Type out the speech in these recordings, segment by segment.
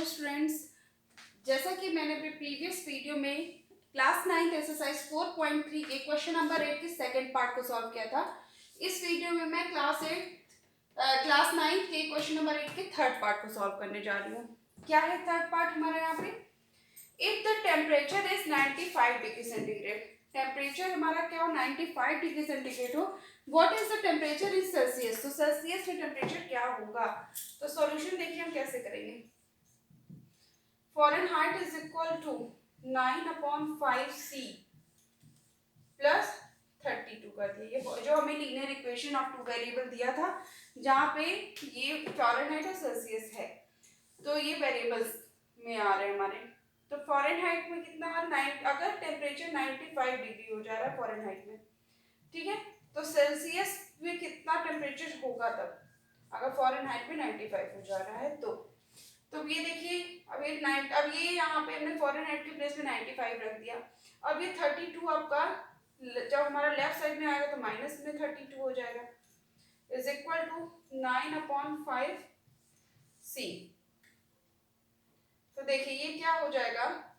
Students, जैसा कि मैंने अपने प्रीवियस वीडियो में क्लास 9 एक्सरसाइज 4.3 के क्वेश्चन नंबर 8 के सेकंड पार्ट को सॉल्व किया था। इस वीडियो में मैं क्लास 9 के क्वेश्चन नंबर 8 के थर्ड पार्ट को सॉल्व करने जा रही हूँ। क्या है थर्ड पार्ट हमारा यहाँ पे? If the temperature is 95 degree centigrade, temperature हमारा क्या हो 95 डिग्री सेंटीग्रेड हो, what is the temperature in Celsius, तो सेल्सियस में टेम्परेचर क्या होगा। तो सॉल्यूशन देखिए हम कैसे करेंगे। Fahrenheit is equal to 9/5C plus 32 कर दिया। ये जो हमें linear equation of two variable दिया था, जहाँ पे ये फ़ारेनहाइट और सेल्सियस है, तो ये वेरिएबल्स में आ रहे हैं हमारे। तो फ़ारेनहाइट में कितना आ रहा है, अगर टेम्परेचर 95 डिग्री हो जा रहा है फ़ारेनहाइट में, ठीक है, तो सेल्सियस में कितना टेम्परेचर होगा तब, अगर फ़ारेनहाइट में 95 हो जा रहा है तो ये देखिए अब ये यहाँ पे हमने फ़ारेनहाइट के प्लेस में 95 रख दिया। अब ये 32 आपका जब हमारा लेफ्ट साइड में आएगा तो माइनस में 32 हो जाएगा, इज इक्वल टू 9/5C। तो देखिए ये क्या हो जाएगा,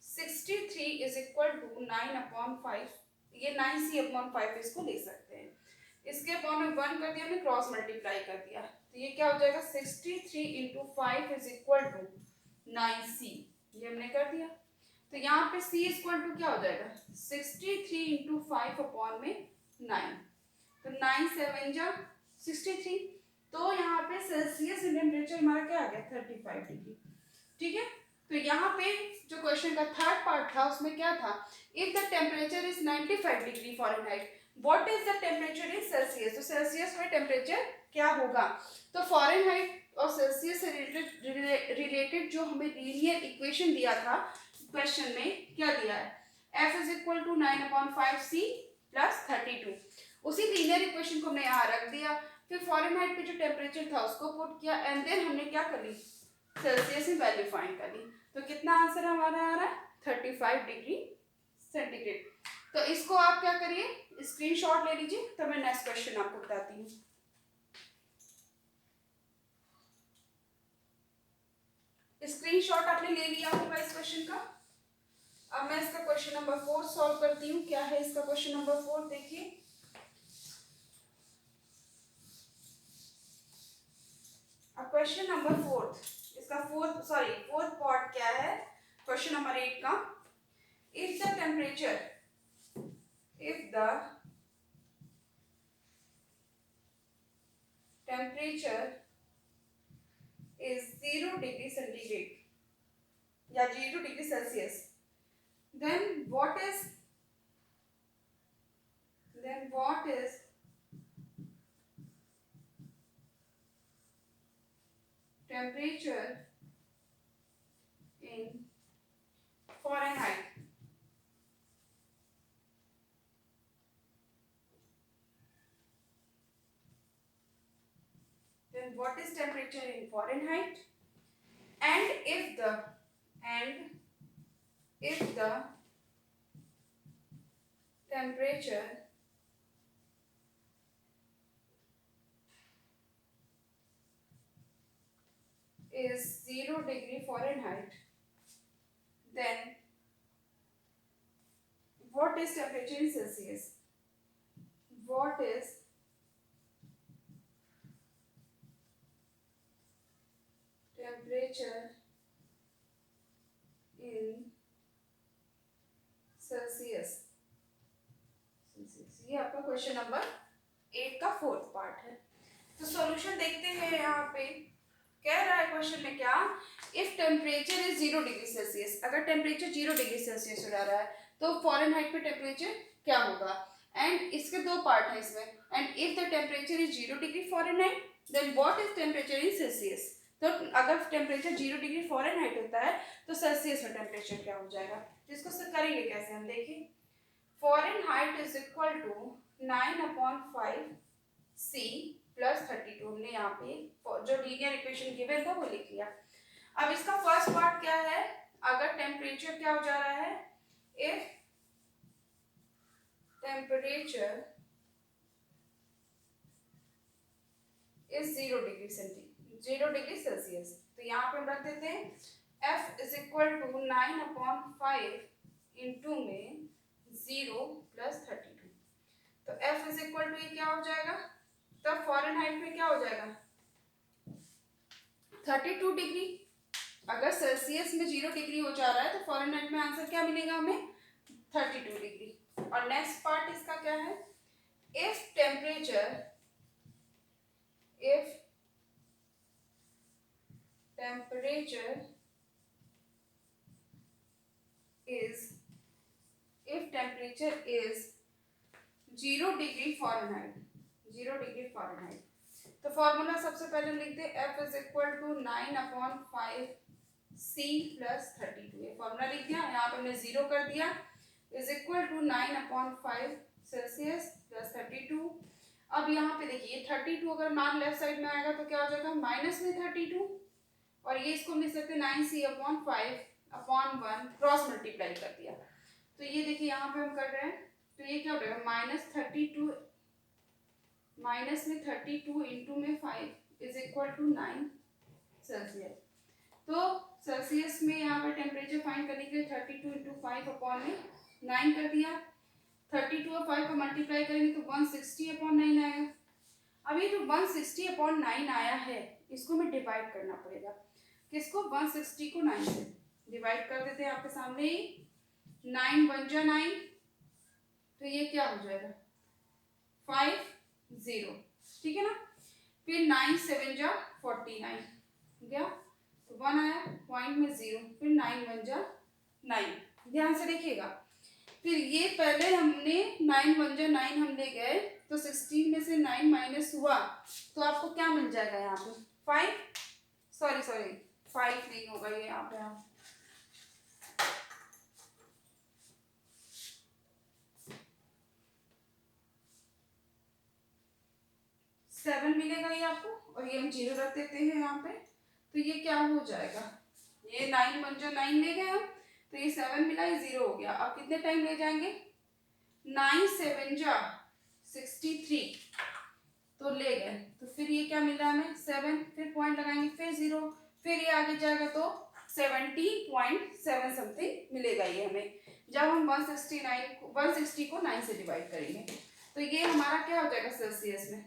63 इज इक्वल टू 9/5, ये 9C/5 इसको ले सकते हैं। इसके अपॉन में 1 कर दिया, हमने क्रॉस मल्टीप्लाई कर दिया, तो ये क्या हो जाएगा 63 into 5 is equal to 9C, ये हमने कर दिया। तो यहाँ पे C इक्वल टू क्या हो जाएगा 63 इंटू 5 अपॉन में 9, तो 9 7 जा 63, तो यहाँ पे सेल्सियस टेम्परेचर हमारा क्या आ गया 35 डिग्री, ठीक है। तो यहाँ पे जो क्वेश्चन का थर्ड पार्ट था उसमें क्या था, if the temperature is 95 degree Fahrenheit, what is the temperature in Celsius, तो सेल्सियस में टेम्परेचर क्या होगा। तो फ़ारेनहाइट और सेल्सियस से रिलेटेड जो हमें लीनियर इक्वेशन दिया था क्वेश्चन में, क्या दिया है, F is equal to 9/5C plus 32, उसी लीनियर इक्वेशन को हमने यहाँ रख दिया। फिर फ़ारेनहाइट पे जो टेम्परेचर था उसको पुट किया एंड देन हमने क्या कर ली, सेल्सियस में वैल्यू फाइंड कर ली। तो कितना आंसर हमारा आ रहा है 35 डिग्री सेंटीग्रेड। तो इसको आप क्या करिए, स्क्रीनशॉट ले लीजिए, तो मैं नेक्स्ट क्वेश्चन आपको बताती हूँ। स्क्रीनशॉट आपने ले लिया होगा इस क्वेश्चन का। अब मैं इसका क्वेश्चन नंबर 4 सॉल्व करती हूँ। क्या है इसका क्वेश्चन नंबर 4, देखिए। अब क्वेश्चन नंबर 4, इसका फोर्थ पार्ट क्या है क्वेश्चन नंबर 8 का, if the temperature is 0 degree centigrade या 0 degree Celsius, then what is temperature in Fahrenheit, then what is temperature in Fahrenheit, and if the temperature is 0 degree Fahrenheit, then what is temperature in Celsius, what is temperature in Celsius। ये आपका question number 8 का fourth part है। तो solution देखते हैं। यहाँ पे कह रहा है क्वेश्चन में क्या, if temperature is 0 degree Celsius, अगर टेम्परेचर 0 डिग्री सेल्सियस हो जा रहा है तो फ़ारेनहाइट पे टेम्परेचर क्या होगा, एंड इसके दो पार्ट हैं इसमें, and if the temperature is 0 degree Fahrenheit then what is temperature in Celsius. तो अगर टेम्परेचर 0 डिग्री फ़ारेनहाइट होता है तो सेल्सियस में टेम्परेचर क्या हो जाएगा, इसको करेंगे कैसे हम देखिए। Fahrenheit is equal to 9/5C plus 32, हमने यहाँ पे जो लीनियर इक्वेशन गिवन था वो लिख लिया। अब इसका फर्स्ट पार्ट क्या है, अगर टेम्परेचर क्या हो जा रहा है, if temperature is 0 degree 0 degree Celsius. तो यहाँ पे हम रख देते हैं F is equal to 9/5 into में 0 + 32। तो F इज इक्वल टू ये क्या हो जाएगा, तब फ़ारेनहाइट में क्या हो जाएगा 32 डिग्री। अगर सेल्सियस में 0 डिग्री हो जा रहा है तो फ़ारेनहाइट में आंसर क्या मिलेगा हमें 32 डिग्री। और नेक्स्ट पार्ट इसका क्या है, if temperature is 0 degree Fahrenheit. तो फॉर्मूला सबसे पहले लिखते हैं F is equal to 9/5 C + 32। ये फॉर्मूला लिख दिया, यहाँ पे हमने 0 कर दिया, इज इक्वल टू 9/5 सेल्सियस + 32। अब यहाँ पे देखिए 32 अगर मान लेफ्ट साइड में आएगा तो क्या हो जाएगा माइनस में 32, और ये इसको लिख सकते हैं 9C/5/1 क्रॉस मल्टीप्लाई कर दिया। तो ये देखिए यहाँ पे हम कर रहे हैं, तो ये क्या हो जाएगा माइनस में 32 इंटू में 5 इज इक्वल टू 9 सेल्सियस। तो सेल्सियस में यहाँ पर टेम्परेचर फाइंड करने के लिए 32 इंटू 5/9 कर दिया। 32 और 5 को मल्टीप्लाई करेंगे तो 160/9 आएगा। अब ये जो 160/9 आया है इसको हमें डिवाइड करना पड़ेगा। किसको, 160 को 9 से डिवाइड कर देते हैं आपके सामने ही। 9 × 9, तो ये क्या हो जाएगा 50, ठीक है ना। फिर 9 × 7 = 49 गया, तो 1 आया पॉइंट में 0, फिर 9 × 1 = 9। ध्यान से देखिएगा, फिर ये पहले हमने 9 × 1 = 9 हम ले गए, तो 16 में से 9 माइनस हुआ तो आपको क्या मिल जाएगा यहाँ पे 5 नहीं होगा ये यहाँ पे, आप 7 मिलेगा ये आपको, और ये हम 0 रख देते हैं यहाँ पे। तो ये क्या हो जाएगा, ये 9 × 1 = 9 ले गए हम, तो ये 7 मिला, ये 0 हो गया। अब कितने टाइम ले जाएंगे 9 × 7 = 63, तो ले गए, तो फिर ये क्या मिल रहा है हमें 7, फिर पॉइंट लगाएंगे, फिर 0, फिर ये आगे जाएगा तो 70.7 समथिंग मिलेगा ये हमें, जब हम 160 को 9 से डिवाइड करेंगे। तो ये हमारा क्या हो जाएगा सेल्सियस में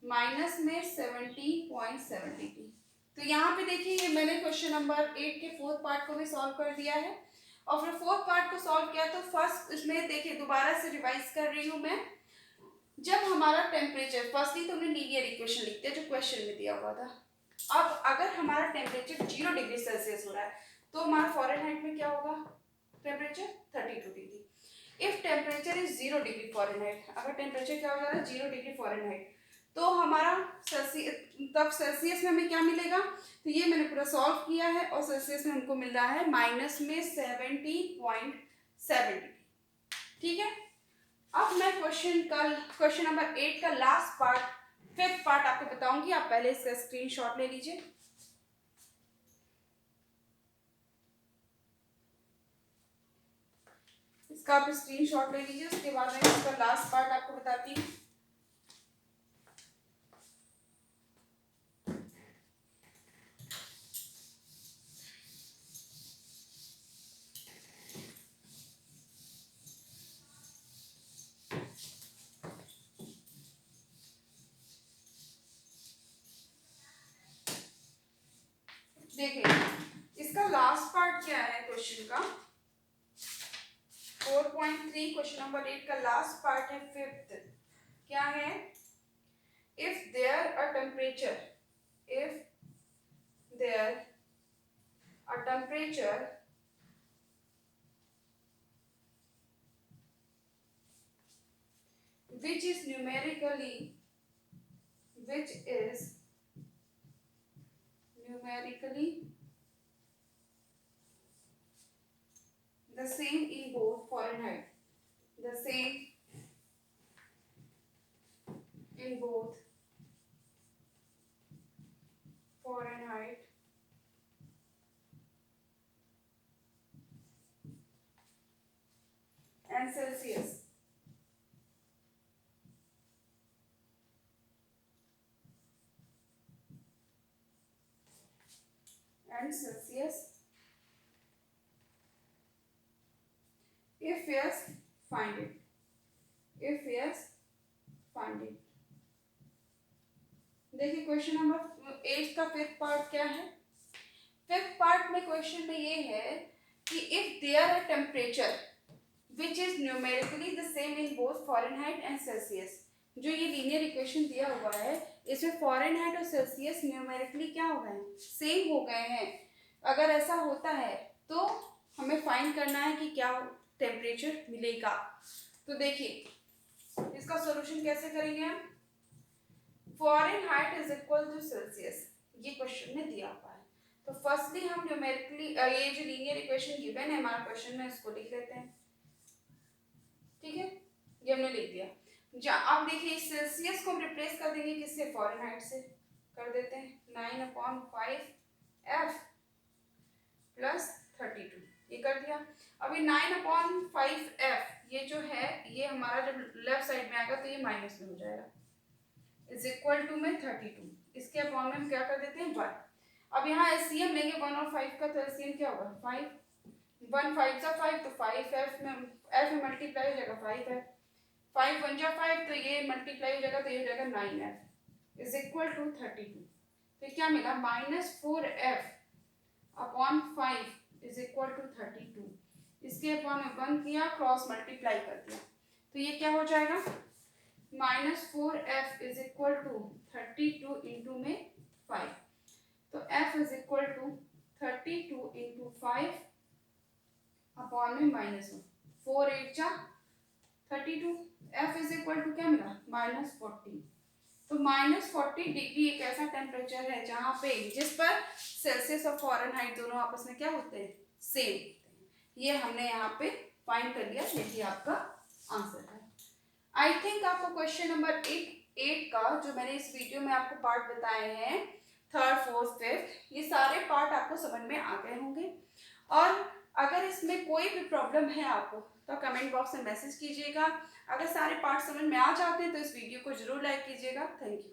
माइनस में 70.7 डिग्री। तो यहाँ पे देखिए ये मैंने क्वेश्चन नंबर 8 के 4th पार्ट को भी सॉल्व कर दिया है, और फिर 4th पार्ट को सॉल्व किया तो फर्स्ट इसमें देखिए दोबारा से रिवाइज कर रही हूँ मैं। जब हमारा टेम्परेचर, फर्स्टली तो हमने लीनियर इक्वेशन लिखते हैं जो क्वेश्चन में दिया हुआ था। अब अगर हमारा टेम्परेचर 0 डिग्री सेल्सियस हो रहा है तो हमारा फ़ारेनहाइट में क्या होगा temperature 32 degree. If temperature is 0 degree Fahrenheit, अगर टेम्परेचर क्या हो जा रहा है 0 डिग्री फ़ारेनहाइट, तो हमारा सेल्सियस में हमें क्या मिलेगा, तो ये मैंने पूरा सॉल्व किया है, और सेल्सियस में हमको मिल रहा है माइनस में 70.7 डिग्री, ठीक है। अब मैं क्वेश्चन नंबर 8 का लास्ट पार्ट, 5th पार्ट आपको बताऊंगी, आप पहले इसका स्क्रीनशॉट ले लीजिए। इसका आप स्क्रीनशॉट ले लीजिए, उसके बाद मैं इसका लास्ट पार्ट आपको बताती हूँ। देखिए इसका लास्ट पार्ट क्या है क्वेश्चन का, 4.3 क्वेश्चन नंबर 8 का लास्ट पार्ट है 5th, क्या है, if there a temperature which is numerically the same in both Fahrenheit, and Celsius, and Celsius? If yes, find it. If yes, find it. देखिए question number 8 का fifth part क्या है। Fifth part में question में ये है कि if there a temperature which is numerically the same in both Fahrenheit and Celsius. जो ये लीनियर इक्वेशन दिया हुआ है इसमें फ़ारेनहाइट और सेल्सियस न्यूमेरिकली क्या हो गए, सेम हो गए हैं। अगर ऐसा होता है तो हमें फाइंड करना है कि क्या टेम्परेचर मिलेगा। तो देखिए इसका सॉल्यूशन कैसे करेंगे हम। Fahrenheit is equal to Celsius, ये क्वेश्चन में दिया हुआ है। तो फर्स्टली हम न्यूमेरिकली ये जो लीनियर इक्वेशन गिवन है हमारा क्वेश्चन में इसको लिख लेते हैं। ठीक है, ये हमने लिख दिया। अब देखिए सेल्सियस को हम रिप्लेस कर देंगे किससे, फ़ारेनहाइट से कर देते हैं 9/5 F प्लस 32, ये कर दिया। अभी 9/5 F ये जो है ये हमारा जब लेफ्ट साइड में आएगा तो ये माइनस में हो जाएगा, इज इक्वल टू में 32, इसके अपॉन में हम क्या कर देते हैं 1। अब यहाँ एलसीएम लेंगे 1 और 5 का, तो एलसीएम क्या होगा 5, 1 5 जा 5 तो 5F में F में मल्टीप्लाई हो जाएगा 5F, 5 1 जा 5 तो ये मल्टीप्लाई हो जाएगा तो ये हो जाएगा 9F इज इक्वल टू 32। तो क्या मिला -4F upon 5 is equal to 32, इसके अपॉन में 1 किया क्रॉस मल्टीप्लाई कर दिया तो ये क्या हो जाएगा -4F is equal to 32 into में 5। तो F is equal to 32 into 5 upon में -1, 4 8 जा 32, F इज इक्वल टू क्या मिला -40। तो -40 डिग्री एक ऐसा टेम्परेचर है जहाँ पे जिस पर सेल्सियस और फ़ारेनहाइट दोनों आपस में क्या होते हैं, सेम होते हैं। ये हमने यहाँ पे फाइंड कर लिया, यही आपका आंसर है। आई थिंक आपको क्वेश्चन नंबर 8 का जो मैंने इस वीडियो में आपको पार्ट बताए हैं 3rd 4th 5th, ये सारे पार्ट आपको समझ में आ गए होंगे। और अगर इसमें कोई भी प्रॉब्लम है आपको तो कमेंट बॉक्स में मैसेज कीजिएगा। अगर सारे पार्ट समझ में आ जाते हैं तो इस वीडियो को जरूर लाइक कीजिएगा। Thank you.